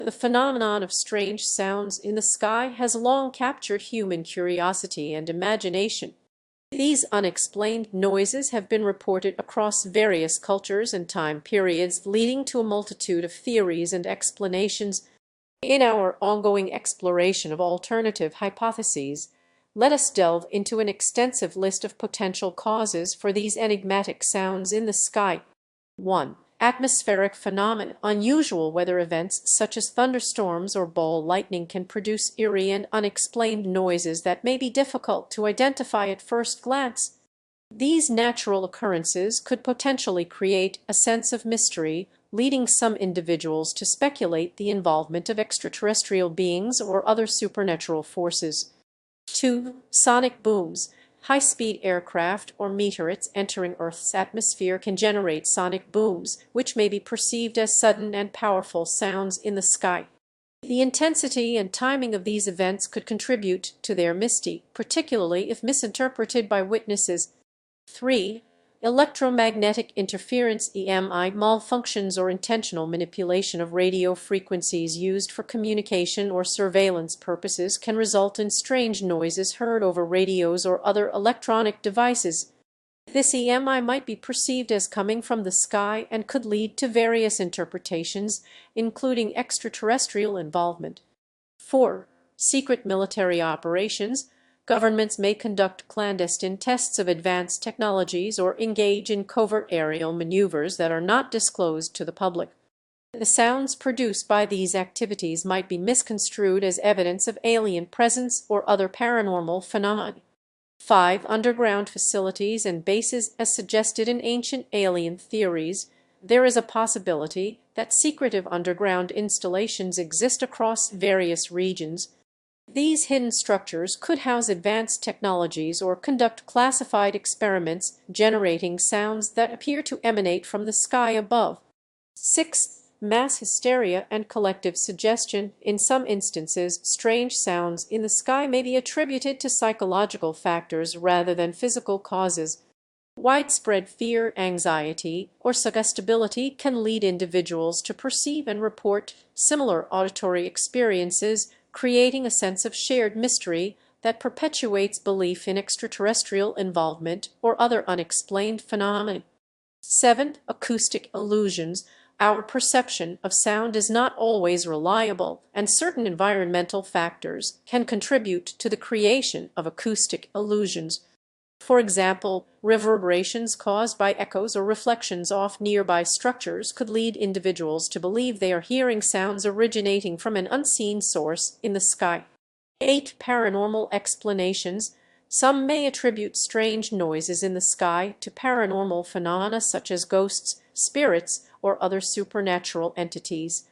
The phenomenon of strange sounds in the sky has long captured human curiosity and imagination. These unexplained noises have been reported across various cultures and time periods, leading to a multitude of theories and explanations. In our ongoing exploration of alternative hypotheses, let us delve into an extensive list of potential causes for these enigmatic sounds in the sky. 1. Atmospheric phenomena. Unusual weather events such as thunderstorms or ball lightning can produce eerie and unexplained noises that may be difficult to identify at first glance. These natural occurrences could potentially create a sense of mystery, leading some individuals to speculate the involvement of extraterrestrial beings or other supernatural forces. 2. Sonic booms. High-speed aircraft or meteorites entering Earth's atmosphere can generate sonic booms, which may be perceived as sudden and powerful sounds in the sky. The intensity and timing of these events could contribute to their mystery, particularly if misinterpreted by witnesses. 3. Electromagnetic interference (EMI) malfunctions or intentional manipulation of radio frequencies used for communication or surveillance purposes can result in strange noises heard over radios or other electronic devices. This EMI might be perceived as coming from the sky and could lead to various interpretations, including extraterrestrial involvement. 4. Secret military operations. Governments may conduct clandestine tests of advanced technologies or engage in covert aerial maneuvers that are not disclosed to the public. The sounds produced by these activities might be misconstrued as evidence of alien presence or other paranormal phenomena. 5. Underground facilities and bases. As suggested in ancient alien theories, there is a possibility that secretive underground installations exist across various regions. These hidden structures could house advanced technologies or conduct classified experiments, generating sounds that appear to emanate from the sky above. 6. Mass hysteria and collective suggestion. In some instances, strange sounds in the sky may be attributed to psychological factors rather than physical causes. Widespread fear, anxiety, or suggestibility can lead individuals to perceive and report similar auditory experiences, creating a sense of shared mystery that perpetuates belief in extraterrestrial involvement or other unexplained phenomena. 7. Acoustic illusions. Our perception of sound is not always reliable, and certain environmental factors can contribute to the creation of acoustic illusions. For example, reverberations caused by echoes or reflections off nearby structures could lead individuals to believe they are hearing sounds originating from an unseen source in the sky. 8. Paranormal explanations. Some may attribute strange noises in the sky to paranormal phenomena such as ghosts, spirits, or other supernatural entities.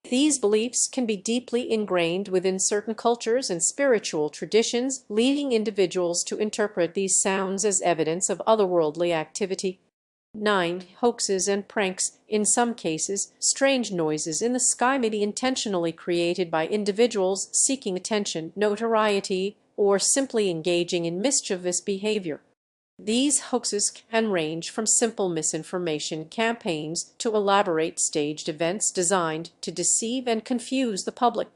These beliefs can be deeply ingrained within certain cultures and spiritual traditions, leading individuals to interpret these sounds as evidence of otherworldly activity. 9. Hoaxes and pranks. In some cases, strange noises in the sky may be intentionally created by individuals seeking attention, notoriety, or simply engaging in mischievous behavior. These hoaxes can range from simple misinformation campaigns to elaborate staged events designed to deceive and confuse the public.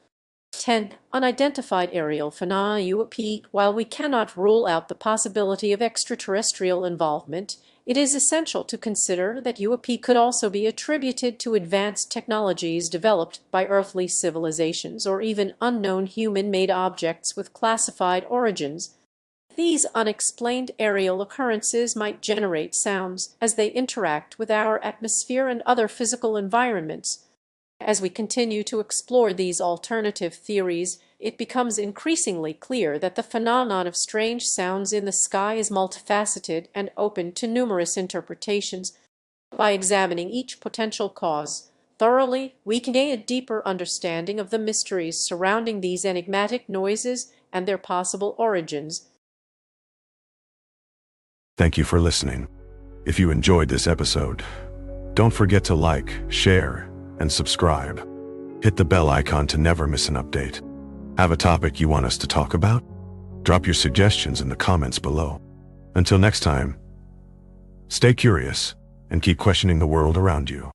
10. Unidentified aerial phenomena (UAP). While we cannot rule out the possibility of extraterrestrial involvement, it is essential to consider that UAP could also be attributed to advanced technologies developed by earthly civilizations or even unknown human-made objects with classified origins. These unexplained aerial occurrences might generate sounds as they interact with our atmosphere and other physical environments. As we continue to explore these alternative theories, it becomes increasingly clear that the phenomenon of strange sounds in the sky is multifaceted and open to numerous interpretations. By examining each potential cause thoroughly, we can gain a deeper understanding of the mysteries surrounding these enigmatic noises and their possible origins. Thank you for listening. If you enjoyed this episode, don't forget to like, share, and subscribe. Hit the bell icon to never miss an update. Have a topic you want us to talk about? Drop your suggestions in the comments below. Until next time, stay curious and keep questioning the world around you.